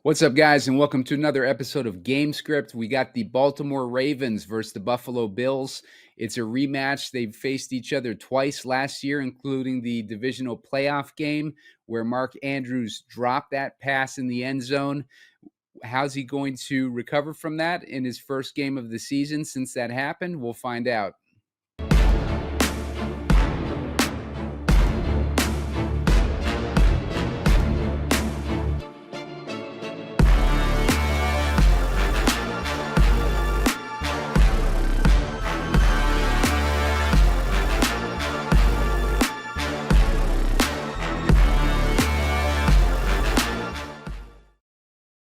What's up, guys, and welcome to another episode of GameScript. We got the Baltimore Ravens versus the Buffalo Bills. It's a rematch. They've faced each other twice last year, including the divisional playoff game where Mark Andrews dropped that pass in the end zone. How's he going to recover from that in his first game of the season since that happened? We'll find out.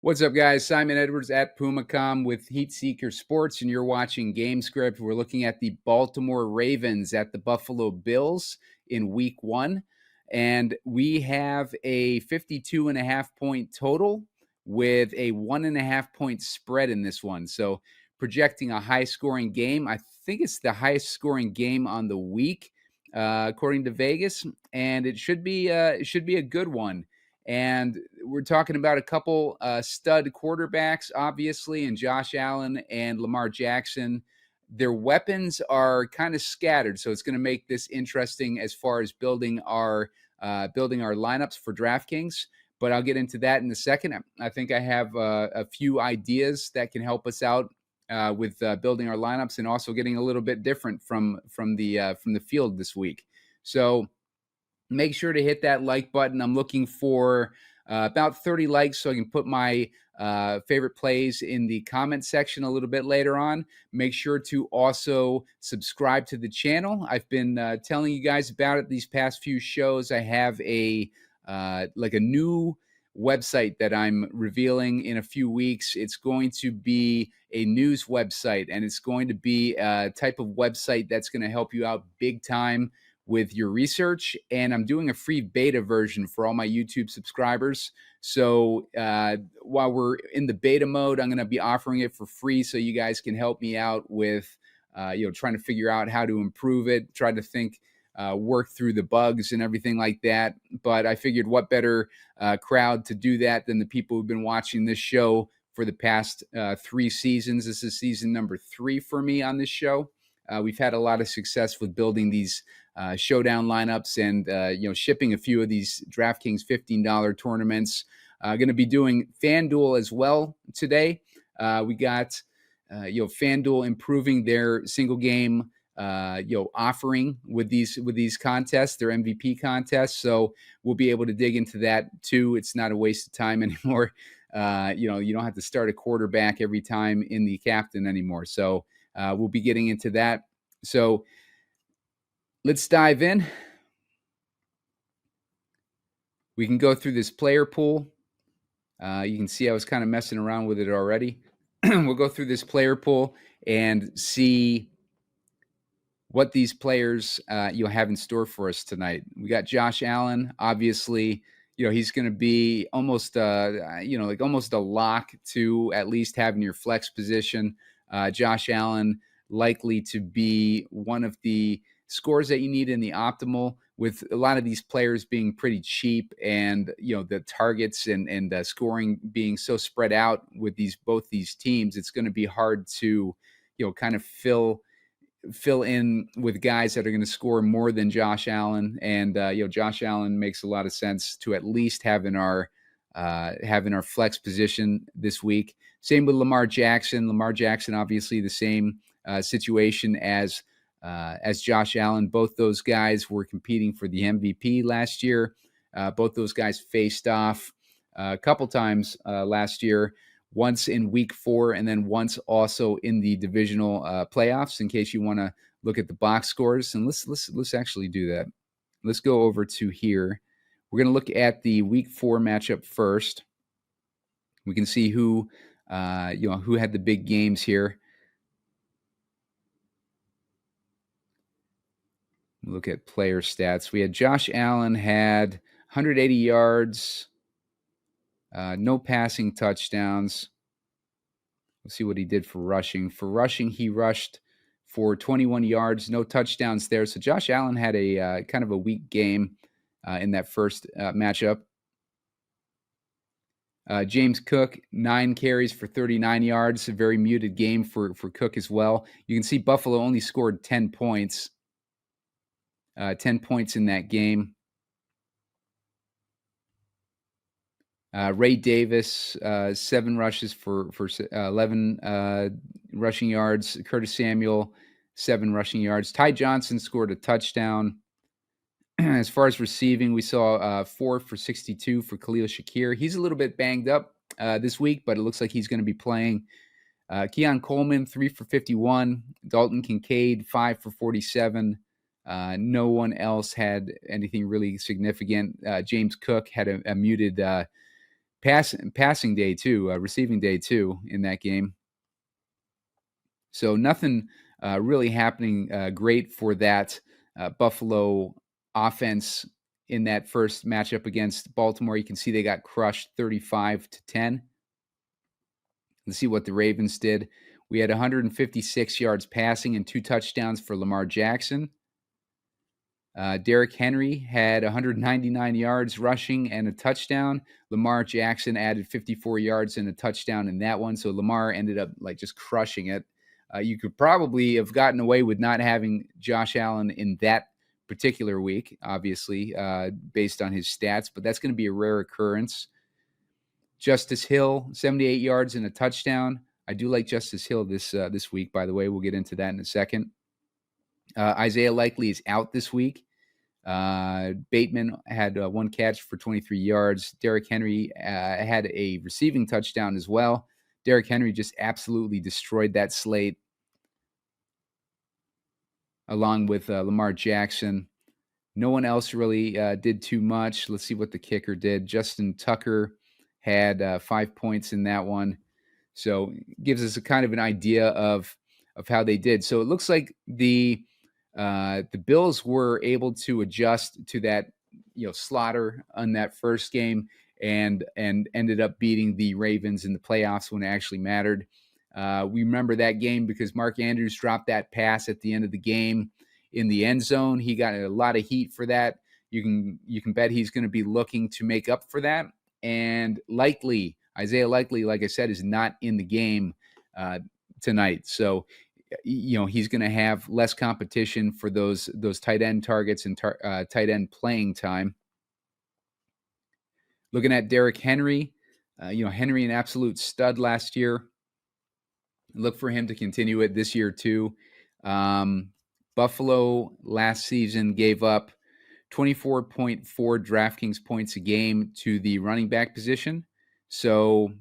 What's up, guys? Simon Edwards at PumaCom with Heatseeker Sports, and you're watching GameScript. We're looking at the Baltimore Ravens at the Buffalo Bills in Week 1, and we have a 52.5-point total with a 1.5-point spread in this one. So projecting a high-scoring game. I think it's the highest-scoring game on the week, according to Vegas, and it should be a good one. And we're talking about a couple stud quarterbacks, obviously, and Josh Allen and Lamar Jackson. Their weapons are kind of scattered, so it's going to make this interesting as far as building our lineups for DraftKings. But I'll get into that in a second. I think I have a few ideas that can help us out with building our lineups and also getting a little bit different from the field this week. So make sure to hit that like button. I'm looking for about 30 likes so I can put my favorite plays in the comment section a little bit later on. Make sure to also subscribe to the channel. I've been telling you guys about it these past few shows. I have a new website that I'm revealing in a few weeks. It's going to be a news website, and it's going to be a type of website that's going to help you out big time with your research. And I'm doing a free beta version for all my YouTube subscribers. So while we're in the beta mode, I'm going to be offering it for free so you guys can help me out with trying to figure out how to improve it, try to work through the bugs and everything like that. But I figured what better crowd to do that than the people who've been watching this show for the past 3 seasons. This is season number 3 for me on this show. We've had a lot of success with building these showdown lineups and shipping a few of these DraftKings $15 tournaments. Going to be doing FanDuel as well today. We got FanDuel improving their single game offering with these contests, their MVP contests. So we'll be able to dig into that too. It's not a waste of time anymore. You don't have to start a quarterback every time in the captain anymore. So we'll be getting into that. So let's dive in. We can go through this player pool. You can see I was kind of messing around with it already. We'll go through this player pool and see what these players you'll have in store for us tonight. We got Josh Allen. Obviously, he's going to be almost almost a lock to at least having your flex position. Josh Allen likely to be one of the scores that you need in the optimal, with a lot of these players being pretty cheap and the targets and the scoring being so spread out with both these teams. It's going to be hard to kind of fill in with guys that are going to score more than Josh Allen. And Josh Allen makes a lot of sense to at least have in our flex position this week. Same with Lamar Jackson. Lamar Jackson, obviously the same situation as Josh Allen. Both those guys were competing for the MVP last year. Both those guys faced off a couple times last year, once in week 4 and then once also in the divisional playoffs, in case you want to look at the box scores. And let's actually do that. Let's go over to here. We're going to look at the week 4 matchup first. We can see who had the big games here. Look at player stats. We had Josh Allen had 180 yards, no passing touchdowns. Let's see what he did for rushing. For rushing, he rushed for 21 yards, no touchdowns there. So Josh Allen had a kind of a weak game in that first matchup. James Cook, 9 carries for 39 yards, a very muted game for Cook as well. You can see Buffalo only scored 10 points. 10 points in that game. Ray Davis, 7 rushes for 11 rushing yards. Curtis Samuel, 7 rushing yards. Ty Johnson scored a touchdown. As far as receiving, we saw 4 for 62 for Khalil Shakir. He's a little bit banged up this week, but it looks like he's going to be playing. Keon Coleman, 3 for 51. Dalton Kincaid, 5 for 47. No one else had anything really significant. James Cook had a muted passing day too, receiving day too in that game. So nothing really happening great for that Buffalo offense in that first matchup against Baltimore. You can see they got crushed 35-10. Let's see what the Ravens did. We had 156 yards passing and 2 touchdowns for Lamar Jackson. Derrick Henry had 199 yards rushing and a touchdown. Lamar Jackson added 54 yards and a touchdown in that one. So Lamar ended up like just crushing it. You could probably have gotten away with not having Josh Allen in that particular week, obviously, based on his stats, but that's going to be a rare occurrence. Justice Hill, 78 yards and a touchdown. I do like Justice Hill this week, by the way. We'll get into that in a second. Isaiah Likely is out this week. Bateman had 1 catch for 23 yards. Derrick Henry had a receiving touchdown as well. Derrick Henry just absolutely destroyed that slate, along with Lamar Jackson. No one else really did too much. Let's see what the kicker did. Justin Tucker had 5 points in that one. So it gives us a kind of an idea of how they did. So it looks like the Bills were able to adjust to that, slaughter on that first game and ended up beating the Ravens in the playoffs when it actually mattered. We remember that game because Mark Andrews dropped that pass at the end of the game in the end zone. He got a lot of heat for that. You can bet he's going to be looking to make up for that. And Isaiah Likely, like I said, is not in the game tonight. So, he's going to have less competition for those tight end targets and tight end playing time. Looking at Derrick Henry, Henry an absolute stud last year. Look for him to continue it this year too. Buffalo last season gave up 24.4 DraftKings points a game to the running back position. So,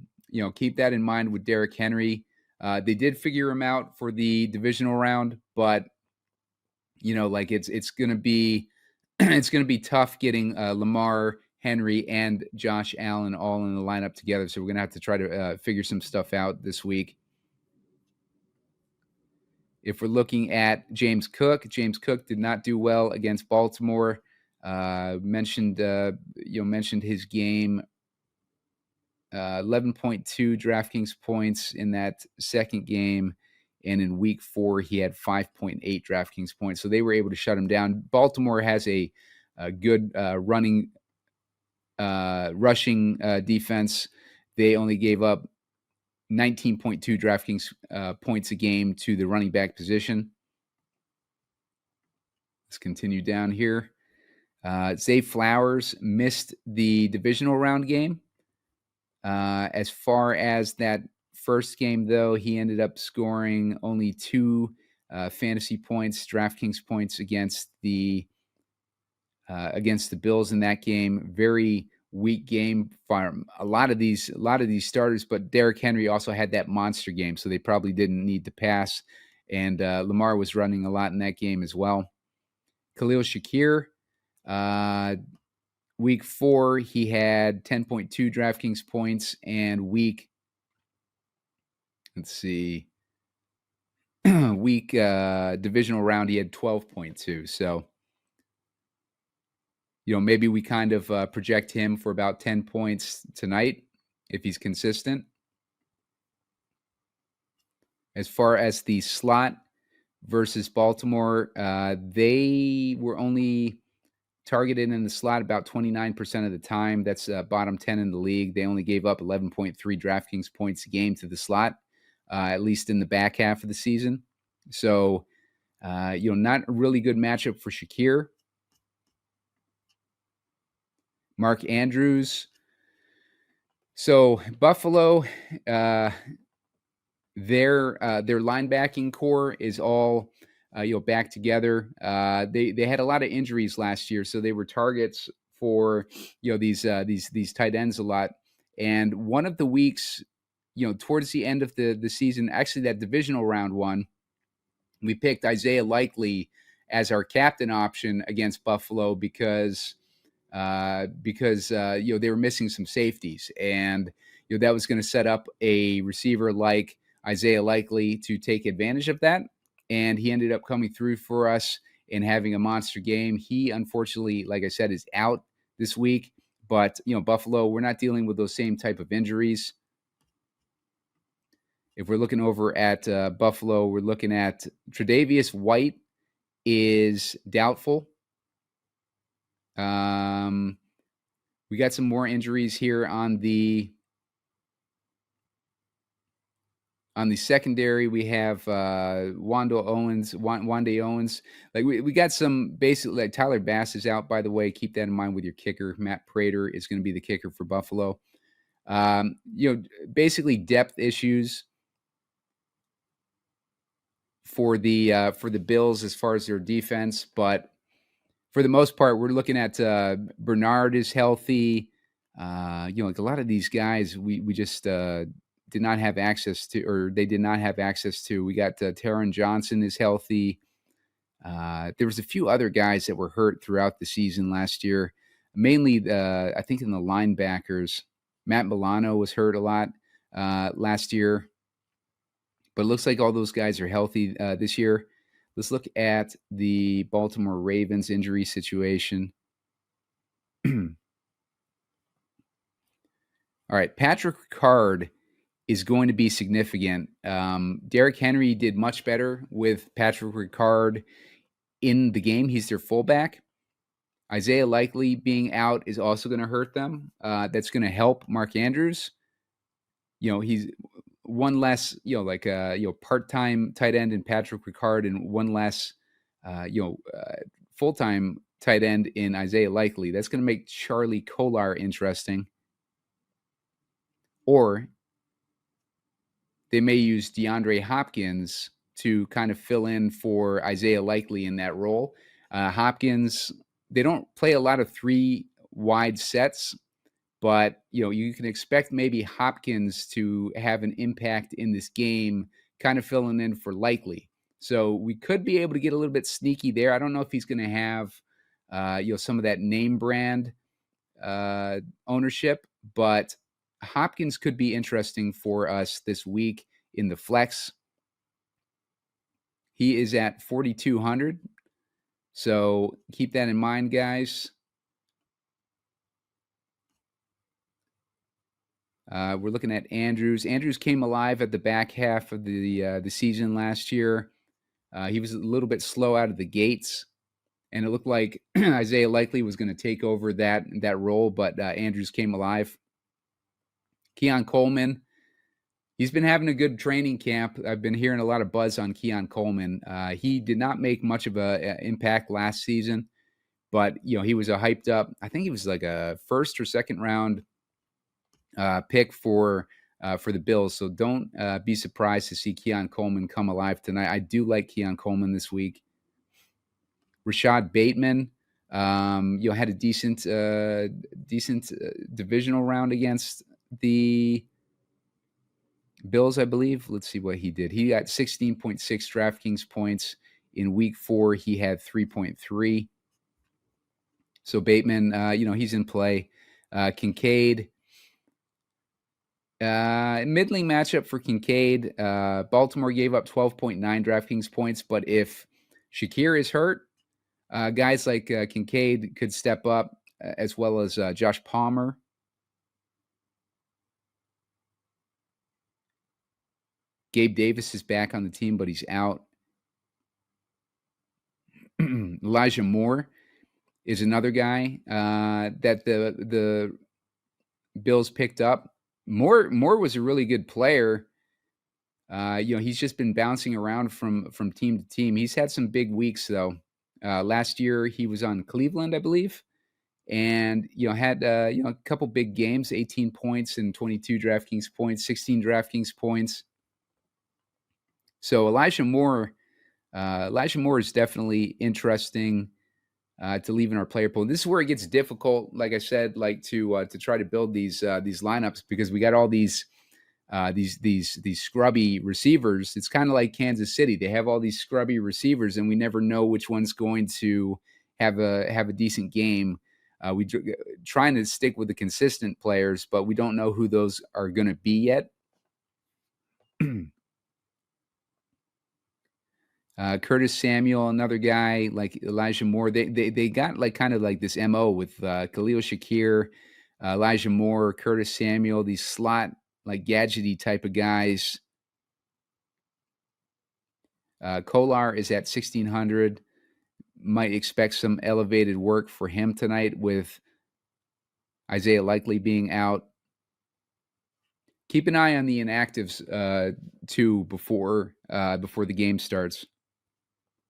keep that in mind with Derrick Henry. They did figure him out for the divisional round, but it's going to be it's going to be tough getting Lamar, Henry, and Josh Allen all in the lineup together. So we're going to have to try to figure some stuff out this week. If we're looking at James Cook did not do well against Baltimore. Mentioned his game. 11.2 DraftKings points in that second game. And in week 4, he had 5.8 DraftKings points. So they were able to shut him down. Baltimore has a good rushing defense. They only gave up 19.2 DraftKings points a game to the running back position. Let's continue down here. Zay Flowers missed the divisional round game. As far as that first game, though, he ended up scoring only 2 fantasy points, DraftKings points against the Bills in that game. Very weak game for a lot of these starters, but Derrick Henry also had that monster game, so they probably didn't need to pass. And Lamar was running a lot in that game as well. Khalil Shakir, week 4, he had 10.2 DraftKings points, and week divisional round, he had 12.2. So, maybe we kind of project him for about 10 points tonight if he's consistent. As far as the slot versus Baltimore, they were only targeted in the slot about 29% of the time. That's bottom 10 in the league. They only gave up 11.3 DraftKings points a game to the slot, at least in the back half of the season. So, not a really good matchup for Shakir. Mark Andrews. So Buffalo, their linebacking core is all back together. They had a lot of injuries last year, so they were targets for these tight ends a lot. And one of the weeks, towards the end of the season, actually that divisional round one, we picked Isaiah Likely as our captain option against Buffalo because they were missing some safeties, and that was going to set up a receiver like Isaiah Likely to take advantage of that. And he ended up coming through for us and having a monster game. He unfortunately, like I said, is out this week. But Buffalo, we're not dealing with those same type of injuries. If we're looking over at Buffalo, we're looking at Tre'Davious White is doubtful. We got some more injuries here on the secondary. We have Wande Owens. Like we got some basically, like Tyler Bass is out, by the way. Keep that in mind with your kicker. Matt Prater is going to be the kicker for Buffalo. Basically depth issues for the Bills as far as their defense, but for the most part, we're looking at Bernard is healthy. Like a lot of these guys, we just did not have access to, or they did not have access to. We got Taron Johnson is healthy. There was a few other guys that were hurt throughout the season last year, mainly I think in the linebackers. Matt Milano was hurt a lot last year, but it looks like all those guys are healthy this year. Let's look at the Baltimore Ravens injury situation. All right, Patrick Ricard is going to be significant. Derrick Henry did much better with Patrick Ricard in the game. He's their fullback. Isaiah Likely being out is also going to hurt them. That's going to help Mark Andrews. He's one less, part-time tight end in Patrick Ricard, and one less, full-time tight end in Isaiah Likely. That's going to make Charlie Kolar interesting. Or they may use DeAndre Hopkins to kind of fill in for Isaiah Likely in that role. Hopkins, they don't play a lot of three wide sets, but you can expect maybe Hopkins to have an impact in this game, kind of filling in for Likely. So we could be able to get a little bit sneaky there. I don't know if he's going to have some of that name brand ownership, but Hopkins could be interesting for us this week in the flex. He is at 4,200. So keep that in mind, guys. We're looking at Andrews. Andrews came alive at the back half of the season last year. He was a little bit slow out of the gates, and it looked like Isaiah Likely was going to take over that role, but Andrews came alive. Keon Coleman, he's been having a good training camp. I've been hearing a lot of buzz on Keon Coleman. He did not make much of an impact last season, but he was a hyped up. I think he was like a first or second round pick for the Bills. So don't be surprised to see Keon Coleman come alive tonight. I do like Keon Coleman this week. Rashad Bateman, had a decent divisional round against the Bills, I believe. Let's see what he did. He got 16.6 DraftKings points. In week 4, he had 3.3. So Bateman, he's in play. Kincaid, middling matchup for Kincaid. Baltimore gave up 12.9 DraftKings points, but if Shakir is hurt, guys like Kincaid could step up, as well as Josh Palmer. Gabe Davis is back on the team, but he's out. Elijah Moore is another guy that the Bills picked up. Moore was a really good player. He's just been bouncing around from team to team. He's had some big weeks though. Last year he was on Cleveland, I believe, and had a couple big games, 18 points and 22 DraftKings points, 16 DraftKings points. So Elijah Moore is definitely interesting to leave in our player pool. This is where it gets difficult, like I said, like to try to build these lineups, because we got all these scrubby receivers. It's kind of like Kansas City. They have all these scrubby receivers, and we never know which one's going to have a decent game. We trying to stick with the consistent players, but we don't know who those are going to be yet. Curtis Samuel, another guy like Elijah Moore. They got like kind of like this MO with Khalil Shakir, Elijah Moore, Curtis Samuel, these slot like gadgety type of guys. Kolar is at 1,600. Might expect some elevated work for him tonight with Isaiah Likely being out. Keep an eye on the inactives too before the game starts,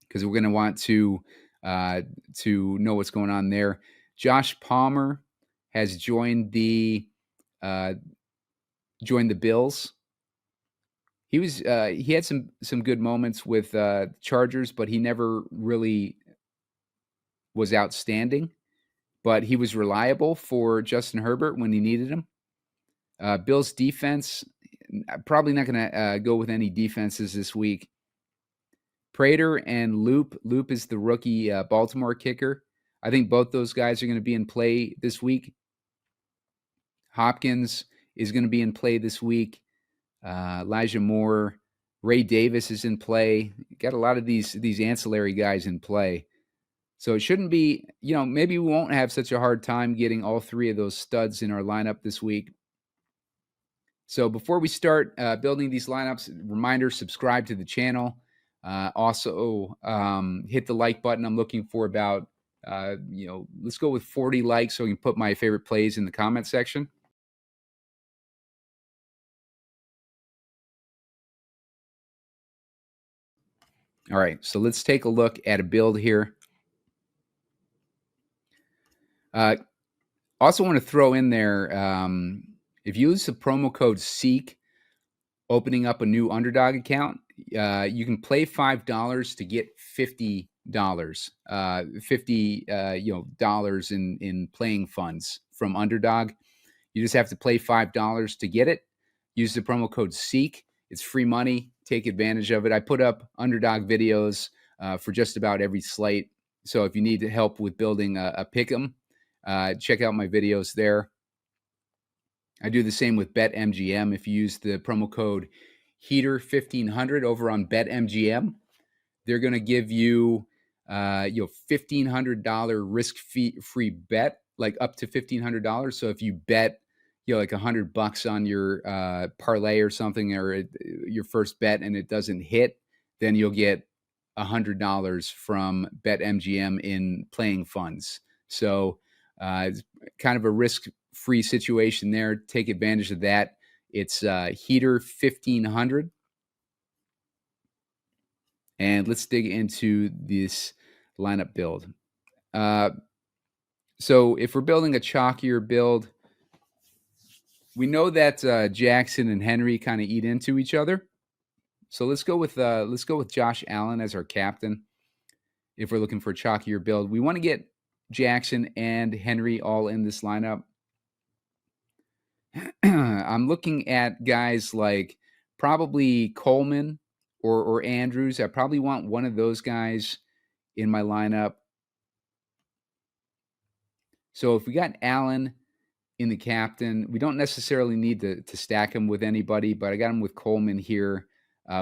because we're going to want to know what's going on there. Josh Palmer has joined the Bills. He had some good moments with Chargers, but he never really was outstanding. But he was reliable for Justin Herbert when he needed him. Bills defense, probably not going to go with any defenses this week. Prater and Loop. Loop is the rookie Baltimore kicker. I think both those guys are going to be in play this week. Hopkins is going to be in play this week. Elijah Moore, Ray Davis is in play. Got a lot of these ancillary guys in play. So it shouldn't be, maybe we won't have such a hard time getting all three of those studs in our lineup this week. So before we start building these lineups, reminder, subscribe to the channel. Also, hit the like button. I'm looking for about, let's go with 40 likes so we can put my favorite plays in the comment section. All right, so let's take a look at a build here. Also want to throw in there, if you use the promo code SEEK, opening up a new Underdog account, you can play $5 to get $50. $50 in playing funds from Underdog. You just have to play $5 to get it. Use the promo code SEEK. It's free money. Take advantage of it. I put up Underdog videos for just about every slate. So if you need help with building a pick'em, check out my videos there. I do the same with BetMGM. If you use the promo code HEATER1500 over on BetMGM, they're going to give you $1,500 risk-free bet, like up to $1,500. So if you bet like $100 on your parlay or something, or your first bet, and it doesn't hit, then you'll get $100 from BetMGM in playing funds. So it's kind of a risk-free situation there. Take advantage of that. It's Heater 1500. And let's dig into this lineup build. So if we're building a chalkier build, we know that Jackson and Henry kind of eat into each other. So let's go with Josh Allen as our captain. If we're looking for a chalkier build, we want to get Jackson and Henry all in this lineup. I'm looking at guys like probably Coleman or Andrews. I probably want one of those guys in my lineup. So if we got Allen in the captain, we don't necessarily need to stack him with anybody, but I got him with Coleman here.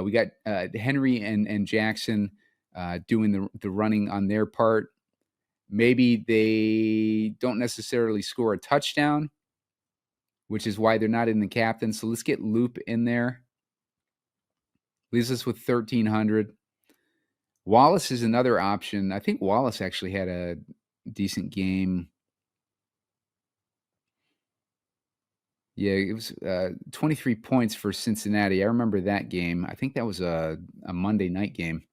We got Henry and Jackson doing the running on their part. Maybe they don't necessarily score a touchdown, which is why they're not in the captain. So let's get Loop in there. Leaves us with 1,300. Wallace is another option. I think Wallace actually had a decent game. Yeah, it was 23 points for Cincinnati. I remember that game. I think that was a Monday night game.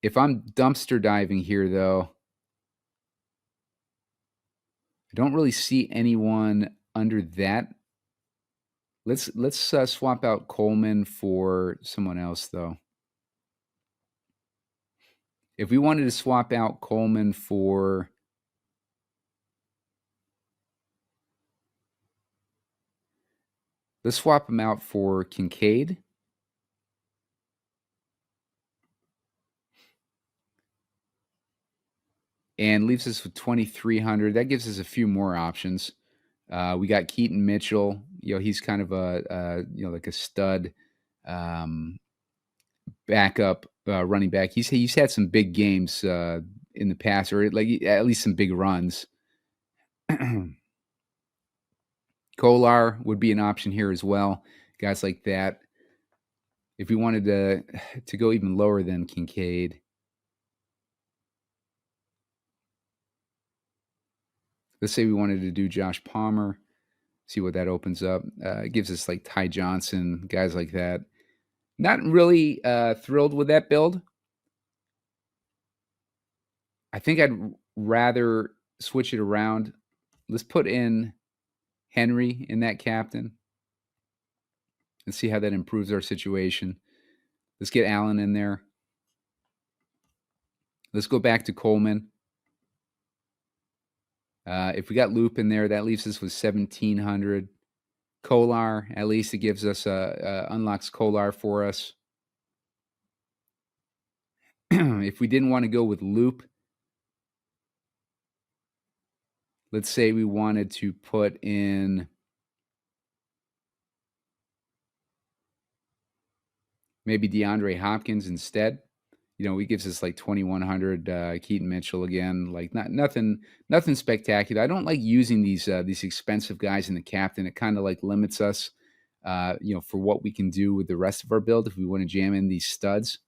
If I'm dumpster diving here, though, I don't really see anyone under that. Let's swap out Coleman for someone else, though. If we wanted to swap out Coleman for, let's swap him out for Kincaid. And leaves us with 2,300. That gives us a few more options. We got Keaton Mitchell. He's kind of a like a stud backup running back. He's had some big games in the past, or like at least some big runs. Kolar would be an option here as well. Guys like that. If we wanted to go even lower than Kincaid, let's say we wanted to do Josh Palmer, see what that opens up. It gives us like Ty Johnson, guys like that. Not really thrilled with that build. I think I'd rather switch it around. Let's put in Henry in that captain and see how that improves our situation. Let's get Allen in there. Let's go back to Coleman. If we got Loop in there, that leaves us with 1,700. Kolar, at least it gives us unlocks Kolar for us. If we didn't want to go with Loop, let's say we wanted to put in maybe DeAndre Hopkins instead. He gives us like 2,100. Keaton Mitchell again, like nothing spectacular. I don't like using these expensive guys in the captain. It kind of like limits us, for what we can do with the rest of our build if we want to jam in these studs.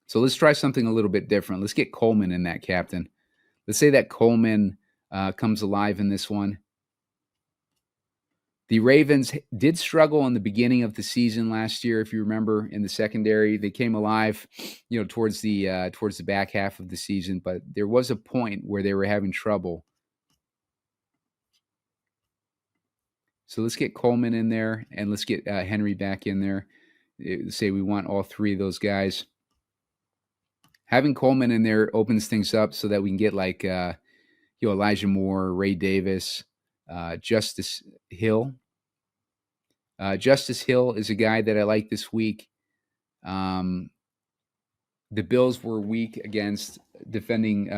So let's try something a little bit different. Let's get Coleman in that captain. Let's say that Coleman comes alive in this one. The Ravens did struggle in the beginning of the season last year, if you remember, in the secondary. They came alive, towards the back half of the season, but there was a point where they were having trouble. So let's get Coleman in there, and let's get Henry back in there. Say we want all three of those guys. Having Coleman in there opens things up so that we can get like Elijah Moore, Ray Davis, Justice Hill. Justice Hill is a guy that I like this week. The Bills were weak against defending,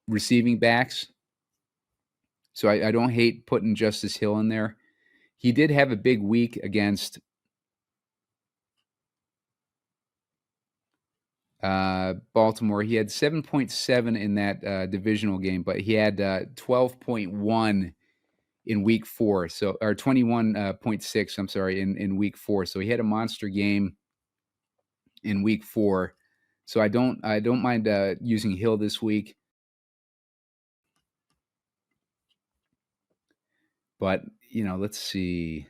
receiving backs. So I don't hate putting Justice Hill in there. He did have a big week against Baltimore. He had 7.7 in that divisional game, but he had 12.1 in week 4. So, or 21.6, I'm sorry, in week 4. So he had a monster game in week 4. So I don't mind using Hill this week. But, let's see.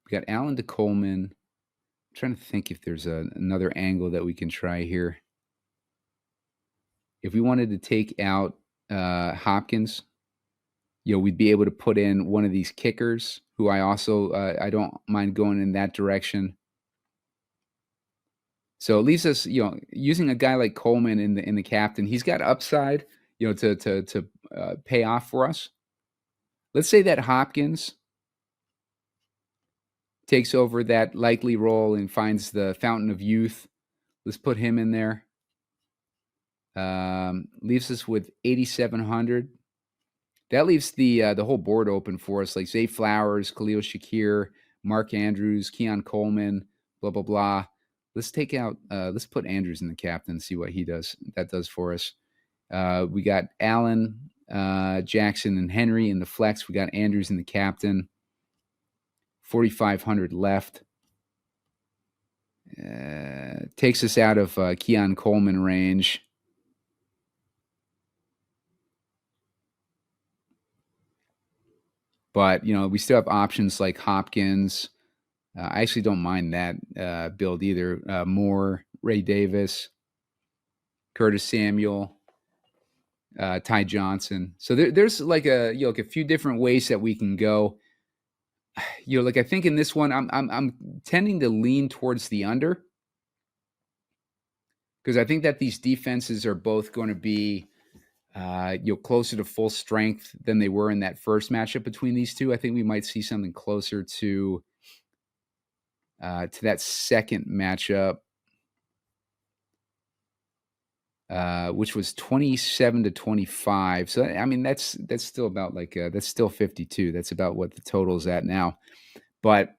We got Allen to Coleman. I'm trying to think if there's another angle that we can try here. If we wanted to take out Hopkins, we'd be able to put in one of these kickers who I also I don't mind going in that direction. So it leaves us, using a guy like Coleman in the captain. He's got upside, to pay off for us. Let's say that Hopkins takes over that likely role and finds the fountain of youth. Let's put him in there. Leaves us with 8,700. That leaves the whole board open for us, like Zay Flowers, Khalil Shakir, Mark Andrews, Keon Coleman, blah, blah, blah. Let's take out, let's put Andrews in the captain and see what that does for us. We got Allen, Jackson, and Henry in the flex. We got Andrews in the captain. 4,500 left. Takes us out of Keon Coleman range. But, we still have options like Hopkins. I actually don't mind that build either. Moore, Ray Davis, Curtis Samuel, Ty Johnson. So there's like a few different ways that we can go. I think in this one, I'm tending to lean towards the under, because I think that these defenses are both going to be closer to full strength than they were in that first matchup between these two. I think we might see something closer to that second matchup, which was 27-25. So I mean, that's still about like that's still 52. That's about what the total is at now. But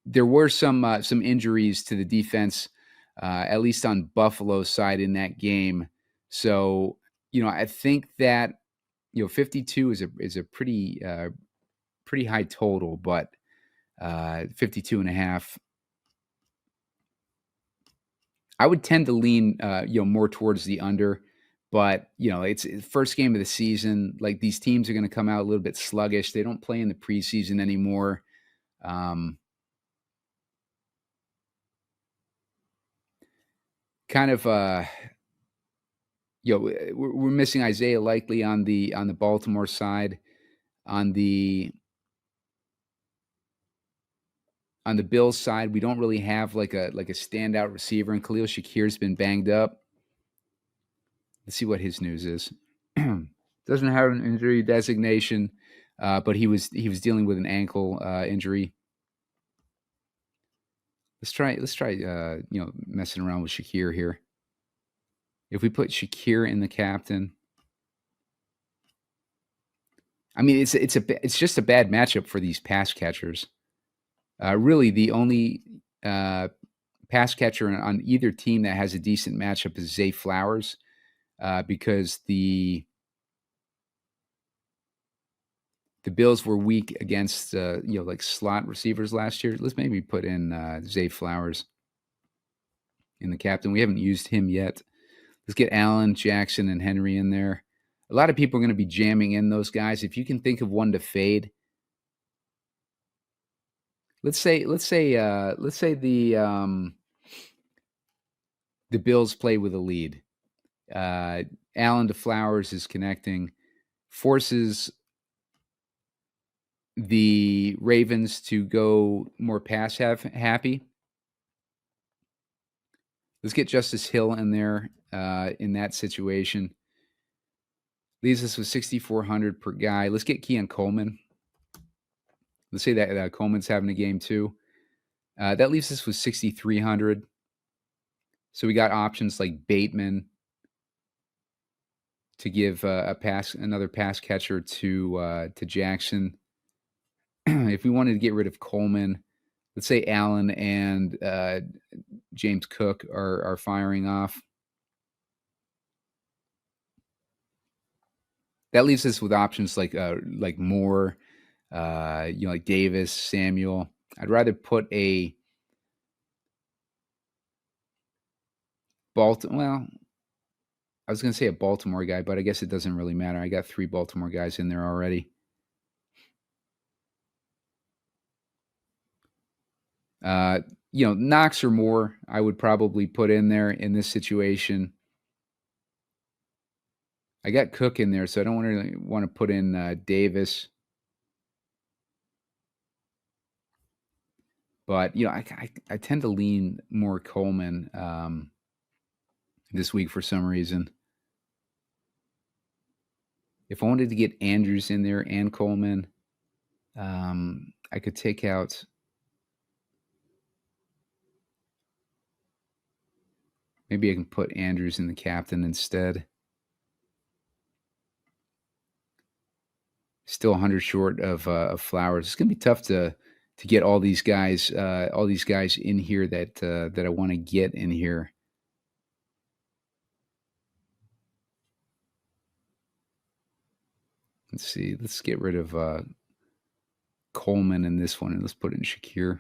there were some injuries to the defense, at least on Buffalo's side in that game. So I think that 52 is a pretty high total, but 52 and a half. I would tend to lean more towards the under, but it's first game of the season. Like, these teams are going to come out a little bit sluggish. They don't play in the preseason anymore. We're missing Isaiah Likely on the Baltimore side. On the Bills side, we don't really have like a standout receiver, and Khalil Shakir's been banged up. Let's see what his news is. Doesn't have an injury designation, but he was dealing with an ankle injury. Let's try messing around with Shakir here. If we put Shakir in the captain, I mean, it's just a bad matchup for these pass catchers. Really, the only pass catcher on either team that has a decent matchup is Zay Flowers, because the Bills were weak against like slot receivers last year. Let's maybe put in Zay Flowers in the captain. We haven't used him yet. Let's get Allen, Jackson, and Henry in there. A lot of people are going to be jamming in those guys. If you can think of one to fade, let's say the Bills play with a lead. Allen to Flowers is connecting, forces the Ravens to go more pass happy. Let's get Justice Hill in there in that situation. Leaves us with 6,400 per guy. Let's get Keon Coleman. Let's say that Coleman's having a game too. That leaves us with 6,300. So we got options like Bateman to give another pass catcher to Jackson. If we wanted to get rid of Coleman, let's say Allen and James Cook are firing off. That leaves us with options like Moore, like Davis, Samuel. I'd rather put a Baltimore. Well, I was going to say a Baltimore guy, but I guess it doesn't really matter. I got 3 Baltimore guys in there already. Knox or Moore, I would probably put in there in this situation. I got Cook in there, so I don't really want to put in Davis. But I tend to lean more Coleman this week for some reason. If I wanted to get Andrews in there and Coleman, I could take out. Maybe I can put Andrews in the captain instead. Still 100 short of Flowers. It's gonna be tough to get all these guys in here that I want to get in here. Let's see. Let's get rid of Coleman in this one, and let's put in Shakir.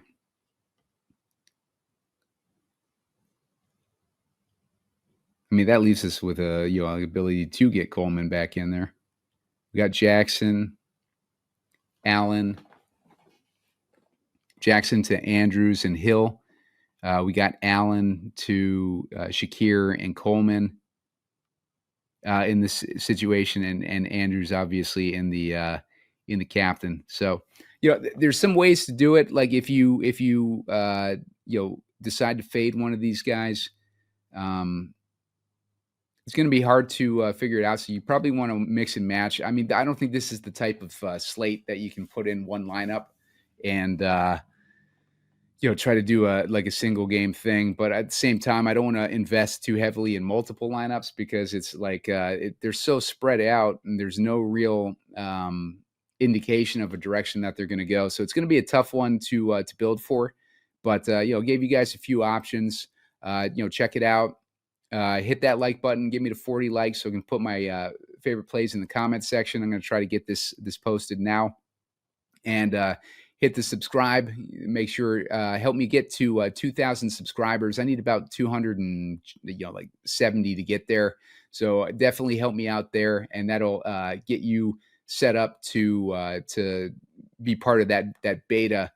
mean, that leaves us with a ability to get Coleman back in there. We got Jackson, Allen, Jackson to Andrews and Hill. We got Allen to Shakir and Coleman in this situation, and Andrews obviously in the captain. So there's some ways to do it. Like if you decide to fade one of these guys, it's going to be hard to figure it out. So you probably want to mix and match. I mean, I don't think this is the type of slate that you can put in one lineup and try to do a single game thing. But at the same time, I don't want to invest too heavily in multiple lineups because it's like they're so spread out and there's no real indication of a direction that they're going to go. So it's going to be a tough one to build for. But gave you guys a few options. Check it out. Hit that like button. Give me the 40 likes so I can put my favorite plays in the comment section. I'm going to try to get this posted now. And hit the subscribe. Make sure help me get to 2,000 subscribers. I need about 270 to get there. So definitely help me out there, and that'll get you set up to be part of that beta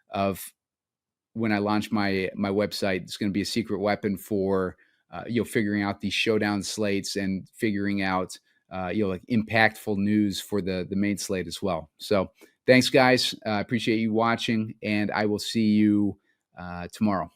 of when I launch my website. It's going to be a secret weapon for figuring out these showdown slates and figuring out impactful news for the main slate as well. So thanks, guys. I appreciate you watching, and I will see you tomorrow.